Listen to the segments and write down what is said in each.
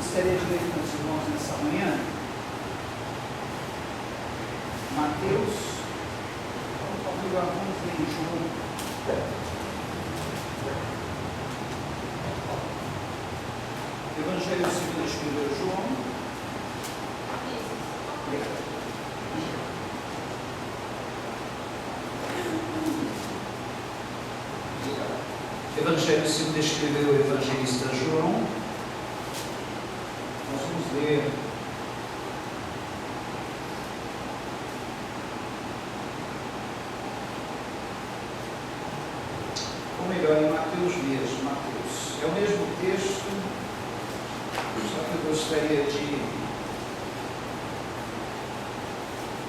gostaria de ler com os irmãos nessa manhã Mateus, vamos ler em João. Evangelho segundo escreveu João. Evangelho segundo escreveu o evangelista João. Nós vamos ler ou melhor, em Mateus mesmo. Mateus é o mesmo texto, só que eu gostaria de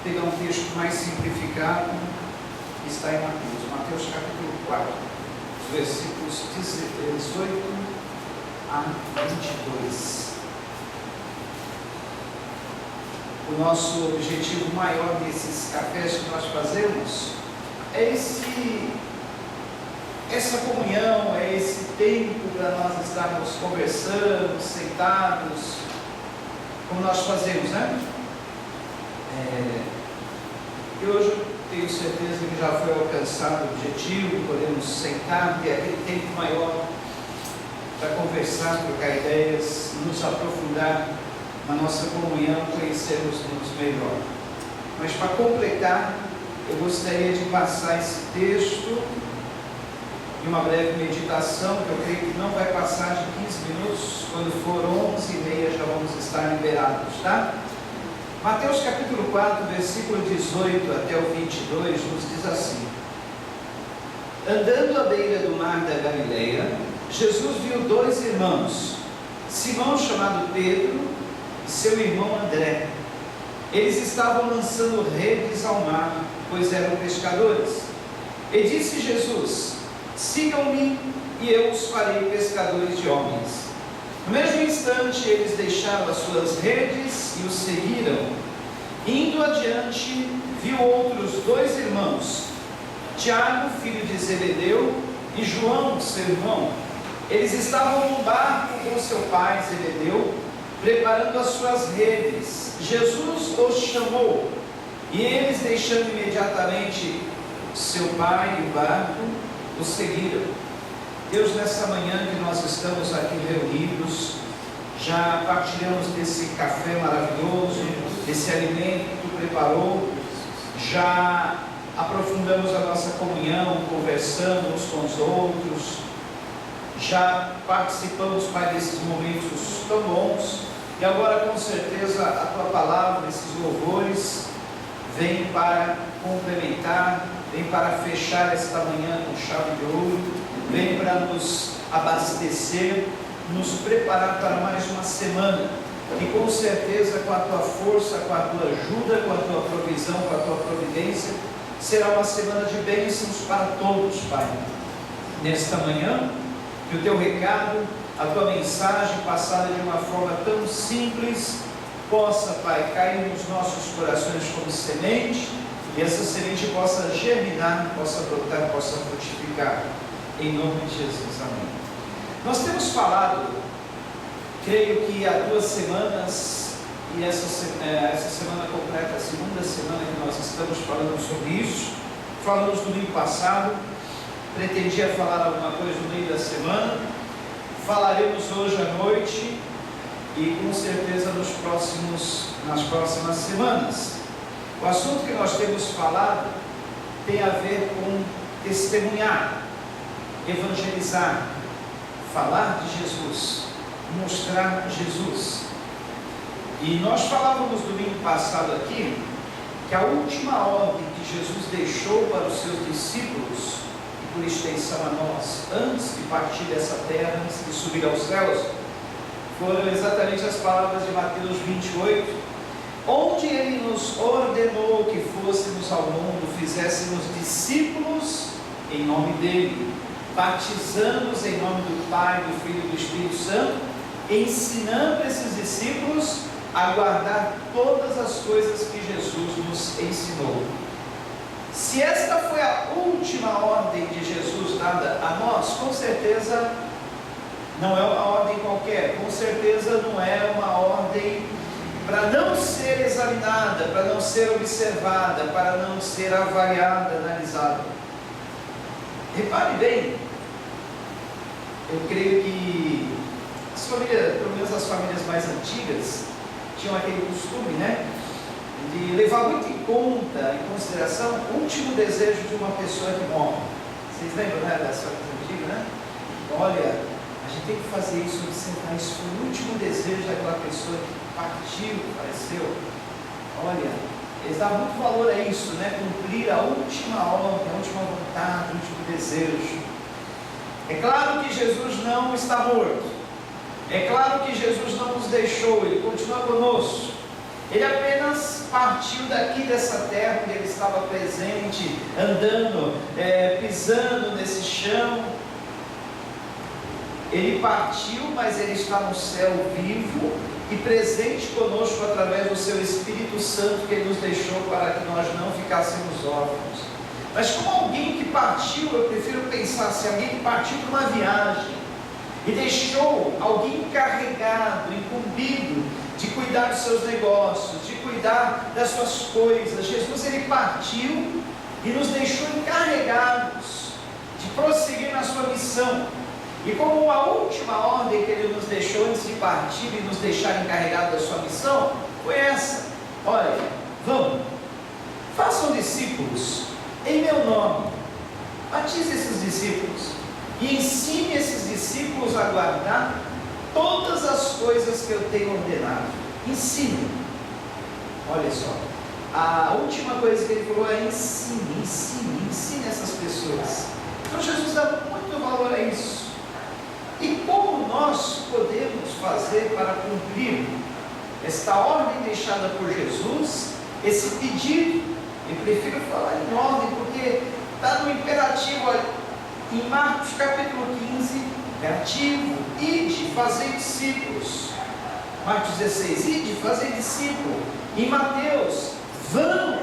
pegar um texto mais simplificado que está em Mateus capítulo 4, versículos 18 a 22. O nosso objetivo maior nesses cafés que nós fazemos é essa comunhão, é esse tempo para nós estarmos conversando, sentados, como nós fazemos, né? E hoje eu tenho certeza que já foi alcançado o objetivo, podemos sentar, ter aquele tempo maior para conversar, trocar ideias, nos aprofundar na nossa comunhão, conhecermos-nos melhor. Mas para completar, eu gostaria de passar esse texto e uma breve meditação, que eu creio que não vai passar de 15 minutos, quando for 11h30 já vamos estar liberados, tá? Mateus capítulo 4, versículo 18 até o 22, nos diz assim: Andando à beira do mar da Galileia, Jesus viu dois irmãos, Simão chamado Pedro e seu irmão André. Eles estavam lançando redes ao mar, pois eram pescadores. E disse Jesus: Sigam-me e eu os farei pescadores de homens. No mesmo instante, eles deixaram as suas redes e os seguiram. Indo adiante, viu outros dois irmãos, Tiago, filho de Zebedeu, e João, seu irmão. Eles estavam num barco com seu pai Zebedeu, preparando as suas redes. Jesus os chamou, e eles, deixando imediatamente seu pai e o barco, os seguiram. Deus, nessa manhã que nós estamos aqui reunidos, já partilhamos desse café maravilhoso, desse alimento que tu preparou, já aprofundamos a nossa comunhão, conversando uns com os outros, já participamos, Pai, desses momentos tão bons, e agora com certeza a tua palavra, esses louvores, vem para complementar, vem para fechar esta manhã com chave de ouro, vem para nos abastecer, nos preparar para mais uma semana, e com certeza com a tua força, com a tua ajuda, com a tua provisão, com a tua providência, será uma semana de bênçãos para todos, Pai. Nesta manhã, que o teu recado, a tua mensagem passada de uma forma tão simples, possa, Pai, cair nos nossos corações como semente, e essa semente possa germinar, possa brotar, possa frutificar, em nome de Jesus, amém. Nós temos falado, creio que há 2 semanas, e essa semana completa, a segunda semana que nós estamos falando sobre isso. Falamos domingo passado, pretendia falar alguma coisa no meio da semana, falaremos hoje à noite, e com certeza nas próximas semanas. O assunto que nós temos falado tem a ver com testemunhar, evangelizar, falar de Jesus, mostrar Jesus. E nós falávamos domingo passado aqui que a última ordem que Jesus deixou para os seus discípulos, e por extensão a nós, antes de partir dessa terra, antes de subir aos céus, foram exatamente as palavras de Mateus 28, onde ele nos ordenou que fôssemos ao mundo, fizéssemos discípulos em nome dele, batizando-os em nome do Pai, do Filho e do Espírito Santo, ensinando esses discípulos a guardar todas as coisas que Jesus nos ensinou. Se esta foi a última ordem de Jesus dada a nós, com certeza não é uma ordem qualquer, com certeza não é uma ordem para não ser examinada, para não ser observada, para não ser avaliada, analisada. Repare bem, eu creio que as famílias, pelo menos as famílias mais antigas, tinham aquele costume, né, de levar muito em conta, em consideração, o último desejo de uma pessoa que morre. Vocês lembram, né, das famílias antigas, né? Olha, a gente tem que fazer isso, observar, isso foi o último desejo daquela pessoa que partiu, faleceu. Olha, eles dão muito valor a isso, né? Cumprir a última ordem, a última vontade, o último desejo. É claro que Jesus não está morto. É claro que Jesus não nos deixou, Ele continua conosco. Ele apenas partiu daqui dessa terra onde Ele estava presente, andando, pisando nesse chão. Ele partiu, mas Ele está no céu vivo e presente conosco através do Seu Espírito Santo que Ele nos deixou para que nós não ficássemos órfãos. Mas como alguém que partiu, eu prefiro pensar se alguém que partiu para uma viagem e deixou alguém encarregado, incumbido de cuidar dos seus negócios, de cuidar das suas coisas. Jesus, Ele partiu e nos deixou encarregados de prosseguir na sua missão. E como uma última ordem que Ele nos deixou antes de partir e nos deixar encarregados da sua missão, foi essa: olha, vamos, façam discípulos em meu nome, batize esses discípulos e ensine esses discípulos a guardar todas as coisas que eu tenho ordenado. Ensine. Olha só, a última coisa que Ele falou é ensine essas pessoas. Então Jesus dá muito valor a isso. E como nós podemos fazer para cumprir esta ordem deixada por Jesus, esse pedido? Eu prefiro falar em ordem, porque está no imperativo, olha, em Marcos capítulo 15, imperativo: ide, fazei discípulos. Marcos 16, ide, fazei discípulo. Em Mateus, vão,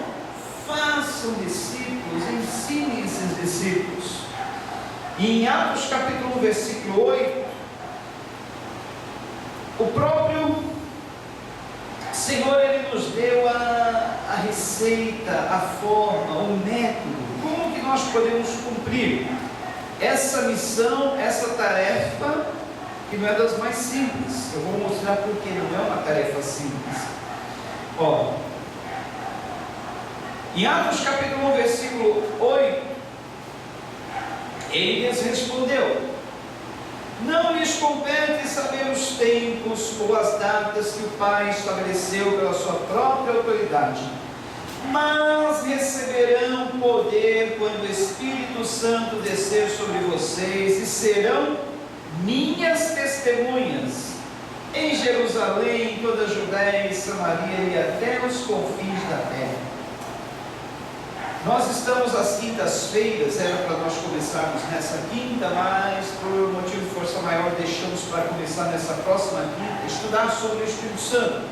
façam discípulos, ensinem esses discípulos. E em Atos capítulo 1, versículo 8, o próprio Senhor, Ele nos deu a receita, a forma, o método, como que nós podemos cumprir essa missão, essa tarefa, que não é das mais simples. Eu vou mostrar porque não é uma tarefa simples. Ó, em Atos capítulo 1, versículo 8, Ele lhes respondeu: não lhes compete saber os tempos ou as datas que o Pai estabeleceu pela sua própria autoridade, mas receberão poder quando o Espírito Santo descer sobre vocês, e serão minhas testemunhas em Jerusalém, em toda a Judéia e Samaria e até os confins da terra. Nós estamos às quintas-feiras, era para nós começarmos nessa quinta, mas por motivo de força maior deixamos para começar nessa próxima quinta, estudar sobre o Espírito Santo,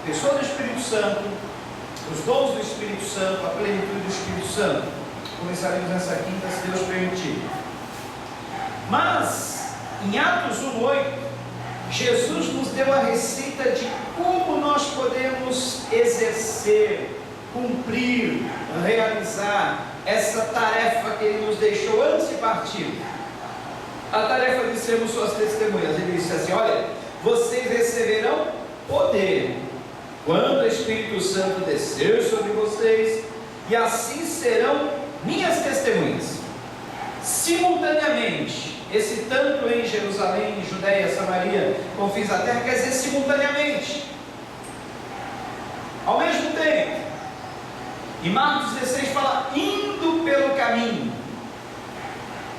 a pessoa do Espírito Santo, os dons do Espírito Santo, a plenitude do Espírito Santo. Começaremos nessa quinta, se Deus permitir. Mas, em Atos 1:8, Jesus nos deu a receita de como nós podemos exercer, cumprir, realizar essa tarefa que Ele nos deixou antes de partir, a tarefa de sermos suas testemunhas. Ele disse assim: olha, vocês receberão poder quando o Espírito Santo descer sobre vocês, e assim serão minhas testemunhas, simultaneamente. Esse tanto em Jerusalém, Judéia, Samaria, confins da terra, quer dizer simultaneamente, ao mesmo tempo. E Marcos 16 fala indo pelo caminho.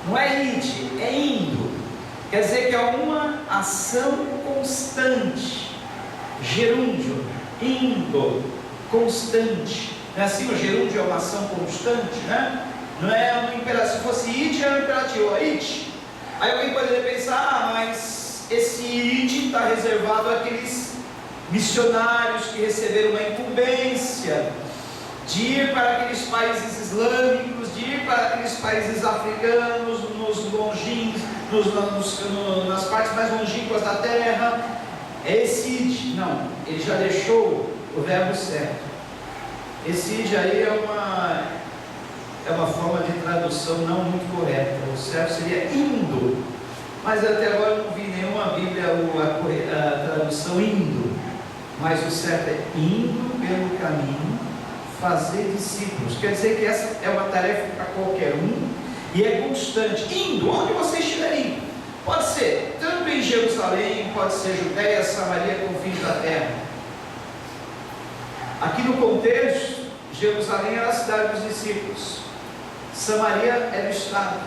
Não é ide, é indo. Quer dizer que é uma ação constante. Gerúndio, indo, constante. Não é assim? O gerúndio é uma ação constante, né? Não é um imperativo. Se fosse ide, é um imperativo. Ide. Aí alguém poderia pensar: mas esse ide está reservado àqueles missionários que receberam uma incumbência de ir para aqueles países islâmicos, de ir para aqueles países africanos, nos longínquos, nas partes mais longínquas da terra. É Eside. Não, ele já deixou o verbo certo. Eside aí é uma forma de tradução não muito correta. O certo seria indo, mas até agora eu não vi nenhuma Bíblia a tradução indo, mas o certo é indo pelo caminho, fazer discípulos. Quer dizer que essa é uma tarefa para qualquer um e é constante. Indo, onde você estiver indo, pode ser tanto em Jerusalém, pode ser Judeia, Samaria, confins da terra. Aqui no contexto, Jerusalém era a cidade dos discípulos, Samaria era o estado,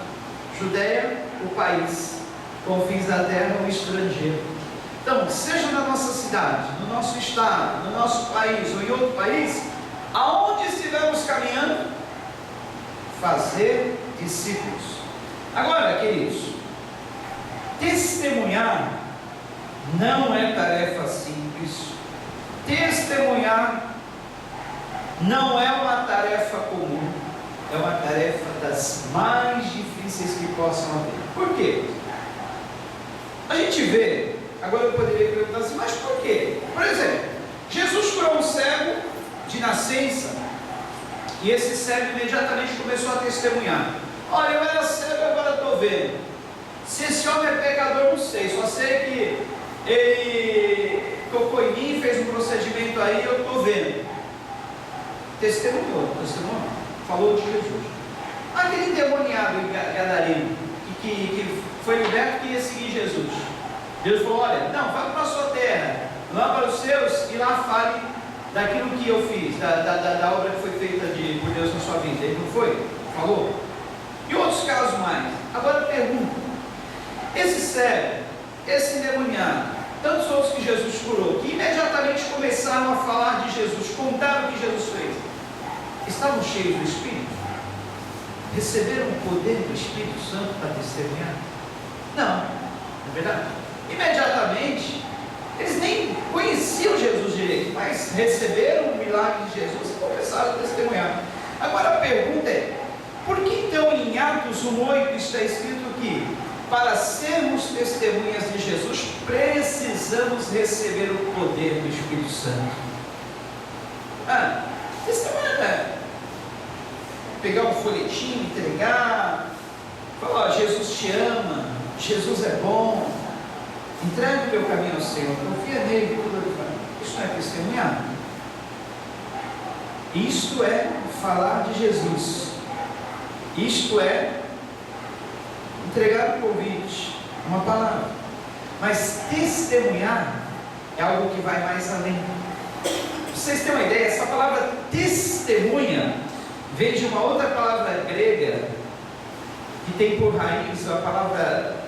Judeia o país, confins da terra o estrangeiro. Então, seja na nossa cidade, no nosso estado, no nosso país ou em outro país, aonde estivermos caminhando, fazer discípulos. Agora, queridos, testemunhar não é tarefa simples. Testemunhar não é uma tarefa comum, é uma tarefa das mais difíceis que possam haver. Por quê? A gente vê, agora eu poderia perguntar assim, mas por quê? Por exemplo, Jesus curou um cego de nascença, e esse cego imediatamente começou a testemunhar: olha, eu era cego, agora estou vendo. Se esse homem é pecador, não sei, só sei que ele tocou em mim, fez um procedimento aí, eu estou vendo. Testemunhou, falou de Jesus. Aquele endemoniado gadareno que foi liberto, que ia seguir Jesus. Deus falou: olha, não, vá para a sua terra, lá para os seus, e lá fale daquilo que eu fiz, da obra que foi feita por Deus na sua vida. Ele não foi? Falou? E outros casos mais. Agora eu pergunto: esse cego, esse endemoniado, tantos outros que Jesus curou, que imediatamente começaram a falar de Jesus, contaram o que Jesus fez, estavam cheios do Espírito? Receberam o poder do Espírito Santo para testemunhar? Não, não é verdade? Imediatamente, eles nem conheciam Jesus direito, mas receberam o milagre de Jesus e começaram a testemunhar. Agora a pergunta é: por que então em Atos 1:8 está escrito que para sermos testemunhas de Jesus precisamos receber o poder do Espírito Santo? Testemunha não é pegar um folhetim, entregar, falar: Jesus te ama, Jesus é bom, entrega o teu caminho ao Senhor, confia nele, tudo ele faz. Isso não é testemunhar. Isto é falar de Jesus. Isto é entregar o convite, uma palavra. Mas testemunhar é algo que vai mais além. Para vocês terem uma ideia, essa palavra testemunha vem de uma outra palavra grega que tem por raiz, a palavra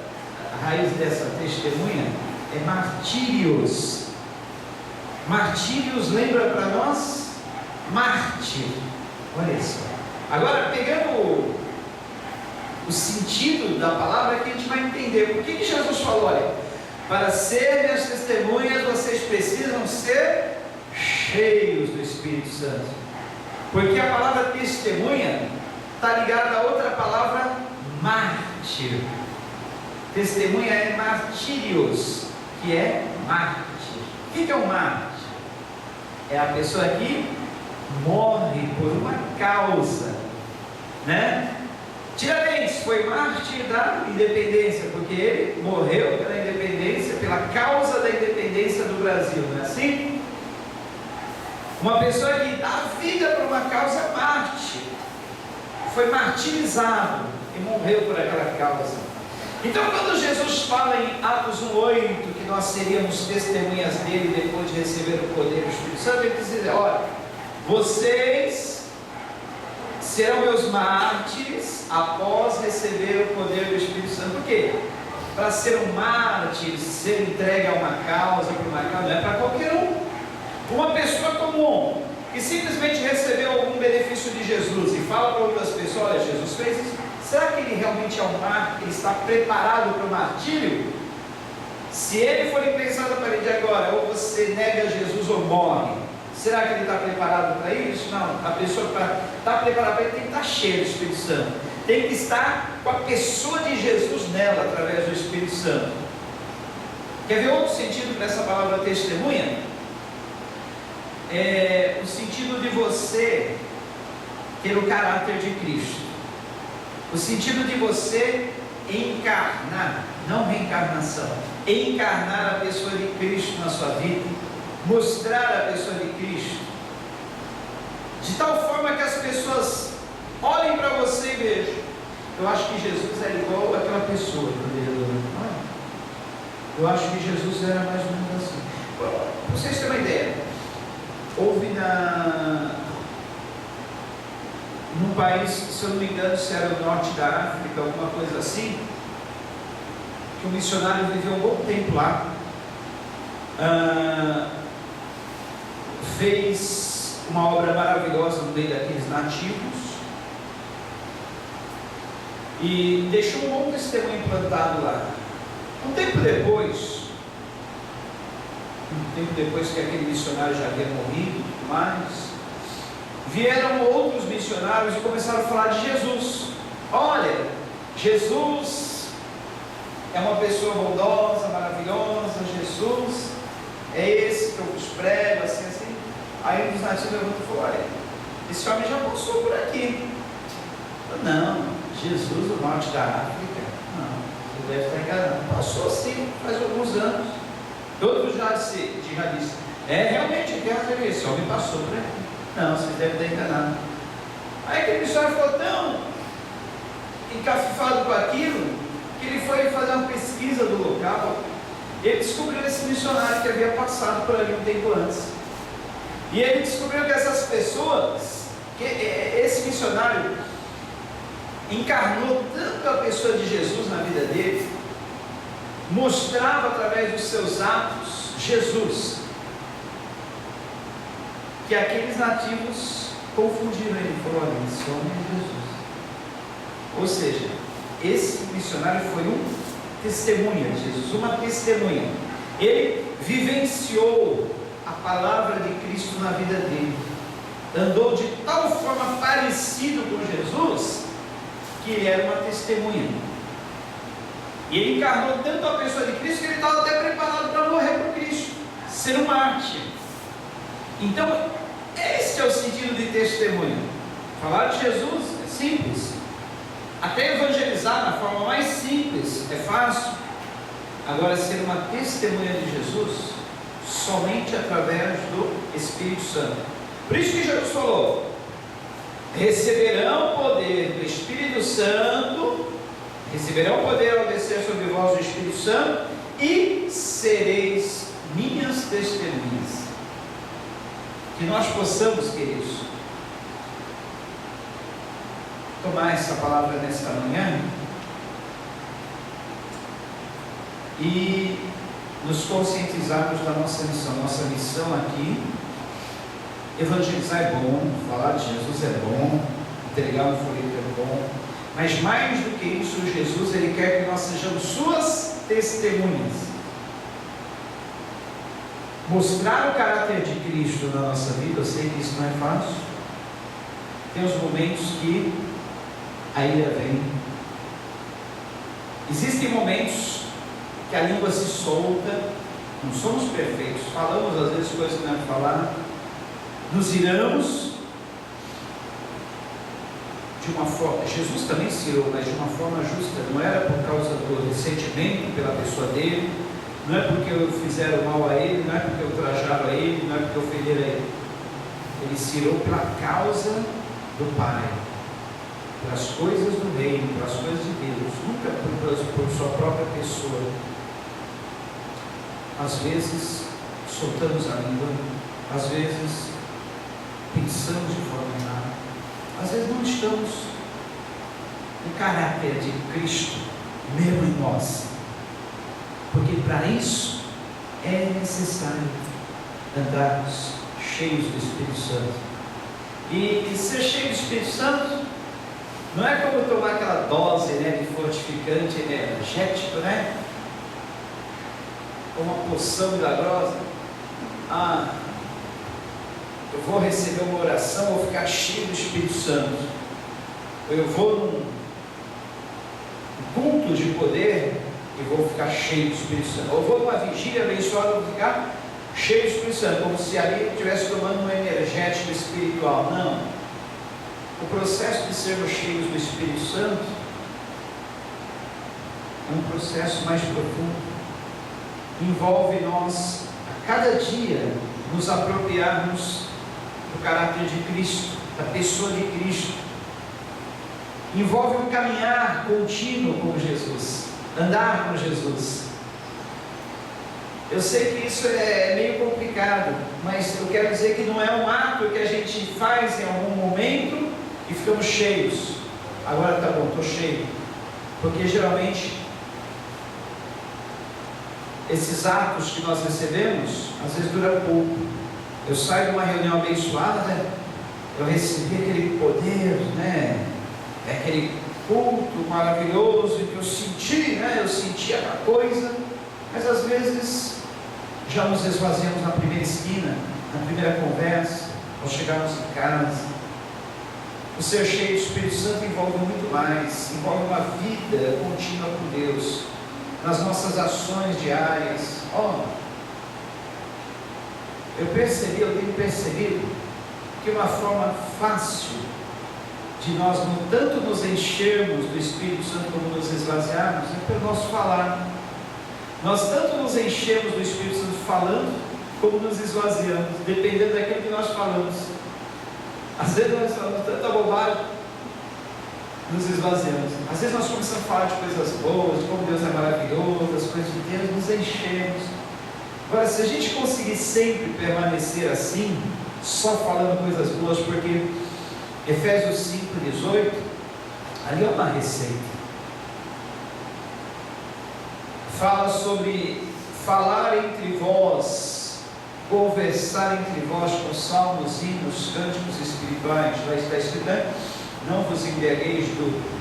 raiz dessa testemunha é martírios. Martírios lembra para nós mártir. Olha só. Agora, pegando o sentido da palavra, que a gente vai entender por que Jesus falou: olha, para serem as testemunhas vocês precisam ser cheios do Espírito Santo. Porque a palavra testemunha está ligada a outra palavra, mártir. Testemunha é martírios, que é mártir. O que é um mártir? É a pessoa que morre por uma causa, né? Tiradentes foi mártir da independência, porque ele morreu pela independência, pela causa da independência do Brasil, não é assim? Uma pessoa que dá vida para uma causa é mártir, foi martirizado e morreu por aquela causa. Então, quando Jesus fala em Atos 1:8 que nós seríamos testemunhas dele depois de receber o poder do Espírito Santo, ele diz: olha, vocês serão meus mártires após receber o poder do Espírito Santo. Por quê? Para ser um mártir, ser entregue a uma causa, por uma causa, não é para qualquer um. Uma pessoa comum que simplesmente recebeu algum benefício de Jesus e fala para outras pessoas: olha, Jesus fez isso. Será que ele realmente é um mártir? Ele está preparado para o martírio? Se ele for imprensado a partir de agora, ou você nega Jesus ou morre, será que ele está preparado para isso? Não. A pessoa para estar preparada para ele tem que estar cheia do Espírito Santo. tem que estar com a pessoa de Jesus nela, através do Espírito Santo. Quer ver outro sentido para essa palavra testemunha? É o sentido de você ter o caráter de Cristo, o sentido de você encarnar, não reencarnação, encarnar a pessoa de Cristo na sua vida, mostrar a pessoa de Cristo, de tal forma que as pessoas olhem para você e vejam: eu acho que Jesus era igual àquela pessoa. Eu acho que Jesus era mais ou menos assim. Para vocês terem uma ideia, houve num país, se eu não me engano, se era o norte da África, alguma coisa assim, que um missionário viveu um bom tempo lá, fez uma obra maravilhosa no meio daqueles nativos e deixou um bom testemunho implantado lá. Um tempo depois que aquele missionário já havia morrido, mas vieram outros missionários e começaram a falar de Jesus. Olha, Jesus é uma pessoa bondosa, maravilhosa, Jesus é esse que eu vos prego, assim, assim. Aí um dos nativos levantou e falou: olha, esse homem já passou por aqui. Não, Jesus do norte da África, não, você deve estar enganado. Passou sim, faz alguns anos. Outros já disse: realmente, esse homem passou por aqui. Não, vocês devem estar enganados. Aí aquele missionário ficou tão encafifado com aquilo, que ele foi fazer uma pesquisa do local. Ele descobriu esse missionário que havia passado por ali um tempo antes, e ele descobriu que essas pessoas, que esse missionário encarnou tanto a pessoa de Jesus na vida dele, mostrava através dos seus atos Jesus, que aqueles nativos confundiram ele, falaram: olha, esse homem é Jesus. Ou seja, esse missionário foi um testemunha de Jesus, uma testemunha. Ele vivenciou a palavra de Cristo na vida dele, andou de tal forma parecido com Jesus, que ele era uma testemunha. E ele encarnou tanto a pessoa de Cristo, que ele estava até preparado para morrer por Cristo, ser um mártir. Então, este é o sentido de testemunho. Falar de Jesus é simples, até evangelizar na forma mais simples é fácil. Agora, ser uma testemunha de Jesus, somente através do Espírito Santo. Por isso que Jesus falou: receberão poder do Espírito Santo, receberão poder ao descer sobre vós o Espírito Santo, e sereis minhas testemunhas. Que nós possamos, queridos, tomar essa palavra nesta manhã e nos conscientizarmos da nossa missão. Nossa missão aqui, evangelizar é bom, falar de Jesus é bom, entregar um folheto é bom, mas mais do que isso, Jesus, ele quer que nós sejamos suas testemunhas. Mostrar o caráter de Cristo na nossa vida, eu sei que isso não é fácil. Tem os momentos que a ira vem. Existem momentos que a língua se solta, não somos perfeitos, falamos às vezes coisas que não é para falar, nos iramos de uma forma, Jesus também se irou, mas de uma forma justa, não era por causa do ressentimento pela pessoa dele, não é porque eu fizeram mal a ele, não é porque eu ultrajaram a ele, não é porque eu ofenderam a ele. Ele se irou pela causa do Pai, pelas coisas do reino, pelas coisas de Deus, nunca por sua própria pessoa. Às vezes soltamos a língua, às vezes pensamos de forma errada, às vezes não estamos no caráter de Cristo mesmo em nós, porque para isso é necessário andarmos cheios do Espírito Santo. E ser cheio do Espírito Santo não é como tomar aquela dose, de fortificante energético, uma poção milagrosa. Eu vou receber uma oração, vou ficar cheio do Espírito Santo. Eu vou cultos de poder e vou ficar cheio do Espírito Santo. Ou vou numa vigília abençoada e vou ficar cheio do Espírito Santo, como se ali estivesse tomando um energético espiritual. Não. O processo de sermos cheios do Espírito Santo é um processo mais profundo. Envolve nós, a cada dia, nos apropriarmos do caráter de Cristo, da pessoa de Cristo. Envolve um caminhar contínuo com Jesus, andar com Jesus. Eu sei que isso é meio complicado, mas eu quero dizer que não é um ato que a gente faz em algum momento e ficamos cheios. Agora tá bom, estou cheio. Porque geralmente esses atos que nós recebemos, às vezes dura pouco. Eu saio de uma reunião abençoada, eu recebi aquele poder, aquele culto maravilhoso que eu senti, eu senti aquela coisa, mas às vezes já nos esvaziamos na primeira esquina, na primeira conversa, ao chegarmos em casa. O ser cheio do Espírito Santo envolve muito mais, envolve uma vida contínua com Deus, nas nossas ações diárias. Eu tenho percebido que uma forma fácil de nós tanto nos enchermos do Espírito Santo como nos esvaziarmos é pelo nosso falar. Nós tanto nos enchemos do Espírito Santo falando, como nos esvaziamos, dependendo daquilo que nós falamos. Às vezes nós falamos tanta bobagem, nos esvaziamos. Às vezes nós começamos a falar de coisas boas, de como Deus é maravilhoso, das coisas de Deus, nos enchemos. Agora, se a gente conseguir sempre permanecer assim, só falando coisas boas, porque Efésios 5:18, ali é uma receita. Fala sobre falar entre vós, conversar entre vós com salmos, hinos, cânticos espirituais. Já está escrito, não vos embriagueis do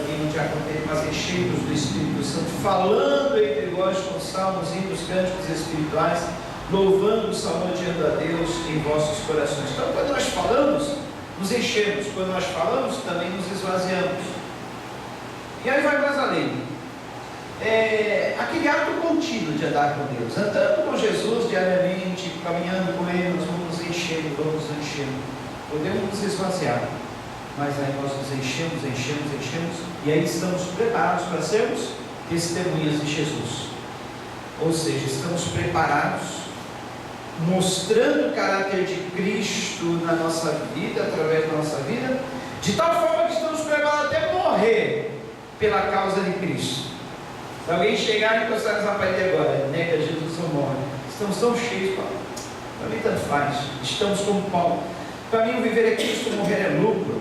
vinho de acontece, mas enchei-vos do Espírito Santo, falando entre vós com salmos, hinos, cânticos espirituais, louvando, salmodiando a Deus em vossos corações. Então, quando nós falamos, nos enchemos. Quando nós falamos, também nos esvaziamos. E aí vai mais além. Aquele ato contínuo de andar com Deus, andando com Jesus diariamente, caminhando com Ele, nós vamos nos enchendo, podemos nos esvaziar, mas aí nós nos enchemos, e aí estamos preparados para sermos testemunhas de Jesus. Ou seja, estamos preparados, mostrando o caráter de Cristo na nossa vida, através da nossa vida, de tal forma que estamos preparados até morrer pela causa de Cristo. Se alguém chegar e encostar na parede agora, nega Jesus ou morre, estamos tão cheios, para mim tanto faz, estamos como Paulo. Para mim o viver é Cristo, o morrer é lucro.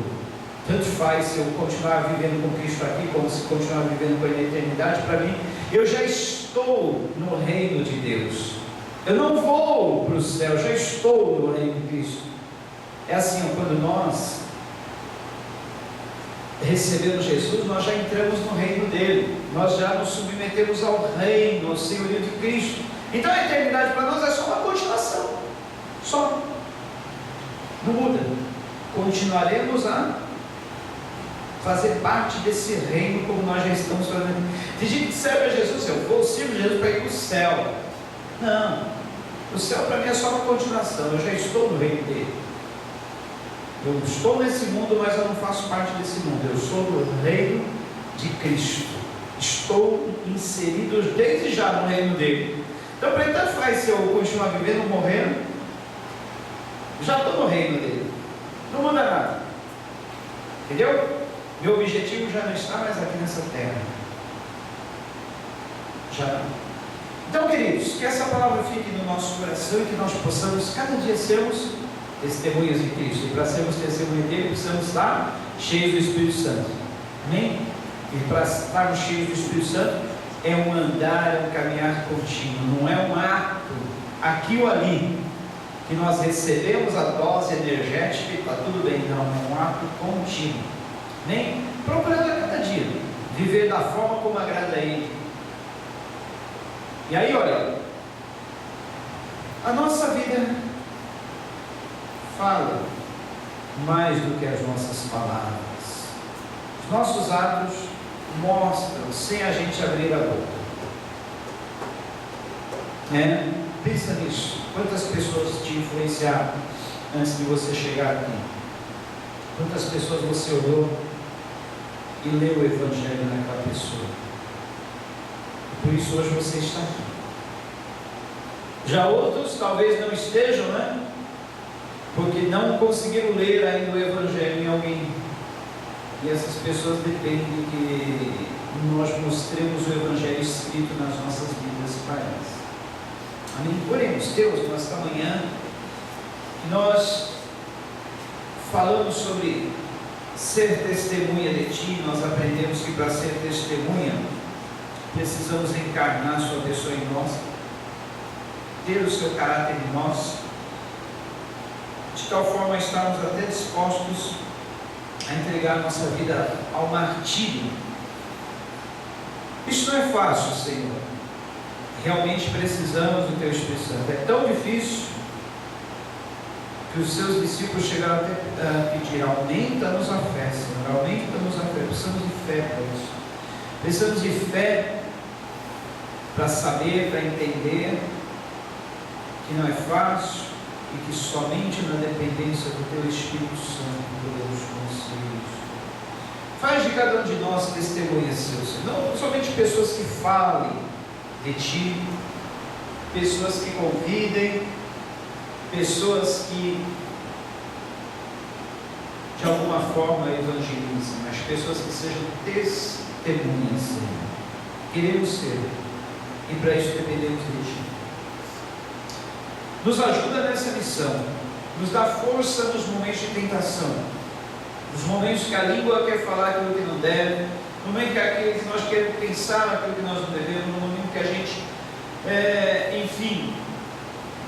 Tanto faz se eu continuar vivendo com Cristo aqui, como se continuar vivendo com Ele na eternidade. Para mim, eu já estou no reino de Deus. Eu não vou para o céu, eu já estou no reino de Cristo. É assim, quando nós recebemos Jesus, nós já entramos no reino dele, nós já nos submetemos ao reino, ao senhorio de Cristo. Então a eternidade para nós é só uma continuação, só, não muda. Continuaremos a fazer parte desse reino como nós já estamos fazendo. Tem gente que serve a Jesus, eu vou servir Jesus para ir para o céu. Não, o céu para mim é só uma continuação, eu já estou no reino dele. Eu estou nesse mundo, mas eu não faço parte desse mundo. Eu sou do reino de Cristo. Estou inserido desde já no reino dele. Então, para ele tanto faz se eu continuar vivendo ou morrendo, já estou no reino dele. Não muda nada. Entendeu? Meu objetivo já não está mais aqui nessa terra. Já não. Então, queridos, que essa palavra fique no nosso coração e que nós possamos cada dia sermos testemunhas de Cristo. E para sermos testemunhas dele, precisamos estar cheios do Espírito Santo. Amém? E para estarmos cheios do Espírito Santo, é um andar, é um caminhar contínuo. Não é um ato aqui ou ali que nós recebemos a dose energética e está tudo bem. Não, é um ato contínuo. Amém? Procurando a cada dia viver da forma como agrada a Ele. E aí, olha, a nossa vida fala mais do que as nossas palavras. Os nossos atos mostram sem a gente abrir a boca. Pensa nisso. Quantas pessoas te influenciaram antes de você chegar aqui? Quantas pessoas você olhou e leu o Evangelho naquela pessoa? Por isso hoje você está aqui. Já outros talvez não estejam, porque não conseguiram ler ainda o Evangelho em alguém. E essas pessoas dependem que nós mostremos o Evangelho escrito nas nossas vidas para elas. Amém? Oremos. Deus, nesta manhã nós falamos sobre ser testemunha de Ti. Nós aprendemos que para ser testemunha precisamos encarnar Sua pessoa em nós, ter o Seu caráter em nós, de tal forma a estarmos até dispostos a entregar nossa vida ao martírio. Isso não é fácil, Senhor. Realmente precisamos do Teu Espírito Santo. É tão difícil que os Seus discípulos chegaram até a pedir: aumenta-nos a fé, Senhor, aumenta-nos a fé. Precisamos de fé para isso. Precisamos de fé para saber, para entender que não é fácil e que somente na dependência do Teu Espírito Santo podemos conseguir isso. Faz de cada um de nós testemunhas, Senhor. Não somente pessoas que falem de Ti, pessoas que convidem, pessoas que de alguma forma evangelizem, mas pessoas que sejam testemunhas, Senhor. Queremos ser, e para isso dependemos de Ti. Nos ajuda nessa missão, nos dá força nos momentos de tentação, nos momentos que a língua quer falar aquilo que não deve, no momento que nós queremos pensar aquilo que nós não devemos, no momento que a gente,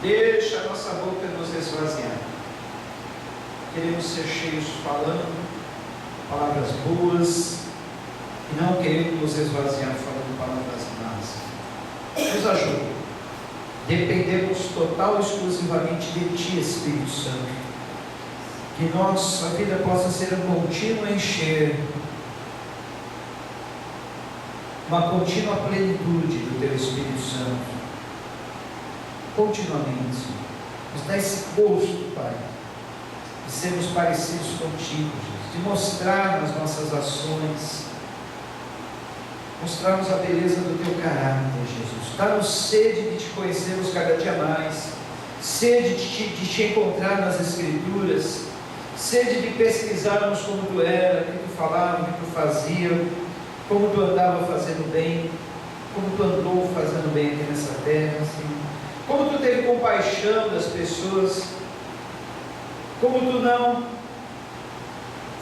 deixa a nossa boca nos esvaziar. Queremos ser cheios falando palavras boas e não queremos nos esvaziar falando palavras más. Nos ajuda. Dependemos total e exclusivamente de Ti, Espírito Santo. Que nossa vida possa ser um contínuo encher, uma contínua plenitude do Teu Espírito Santo. Continuamente, nos dá esse gosto, Pai, de sermos parecidos contigo, Jesus, de mostrar nas nossas ações, mostrarmos a beleza do Teu caráter, Jesus. Dá-nos sede de Te conhecermos cada dia mais, sede de Te encontrar nas Escrituras, sede de pesquisarmos como Tu era, o que Tu falava, o que Tu fazia, como Tu andava fazendo bem, como Tu andou fazendo bem aqui nessa terra, Senhor. Como Tu teve compaixão das pessoas, como Tu não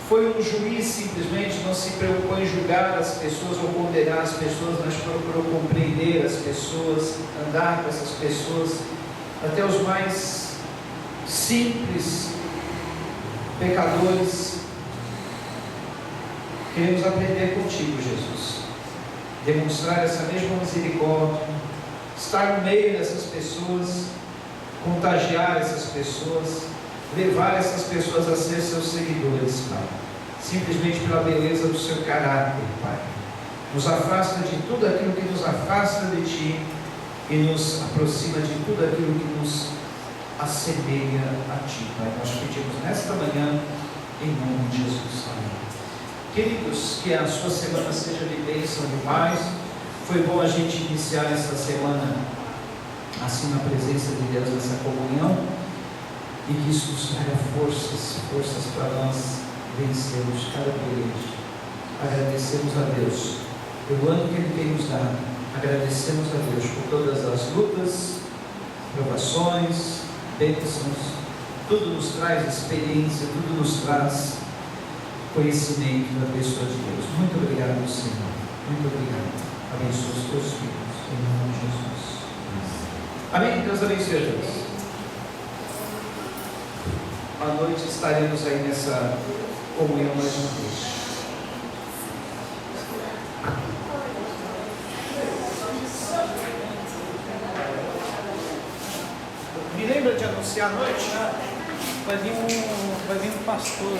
foi um juiz simplesmente, não se preocupou em julgar as pessoas ou condenar as pessoas, mas procurou compreender as pessoas, andar com essas pessoas, até os mais simples pecadores. Queremos aprender contigo, Jesus, demonstrar essa mesma misericórdia, estar no meio dessas pessoas, contagiar essas pessoas, levar essas pessoas a ser Seus seguidores, Pai, simplesmente pela beleza do Seu caráter, Pai. Nos afasta de tudo aquilo que nos afasta de Ti e nos aproxima de tudo aquilo que nos assemelha a Ti, Pai. Nós pedimos nesta manhã, em nome de Jesus. Amém. Queridos, que a sua semana seja de bênção demais. Foi bom a gente iniciar essa semana assim na presença de Deus, nessa comunhão, e que isso nos traga forças para nós vencermos cada peleja. Agradecemos a Deus pelo ano que Ele tem nos dado, agradecemos a Deus por todas as lutas, provações, bênçãos. Tudo nos traz experiência, tudo nos traz conhecimento da pessoa de Deus. Muito obrigado, Senhor, muito obrigado. Abençoa os Teus filhos, em nome de Jesus. Amém? Deus abençoe a todos. À noite estaremos aí nessa comunhão mais uma vez. Me lembra de anunciar à noite? Vai vir um pastor.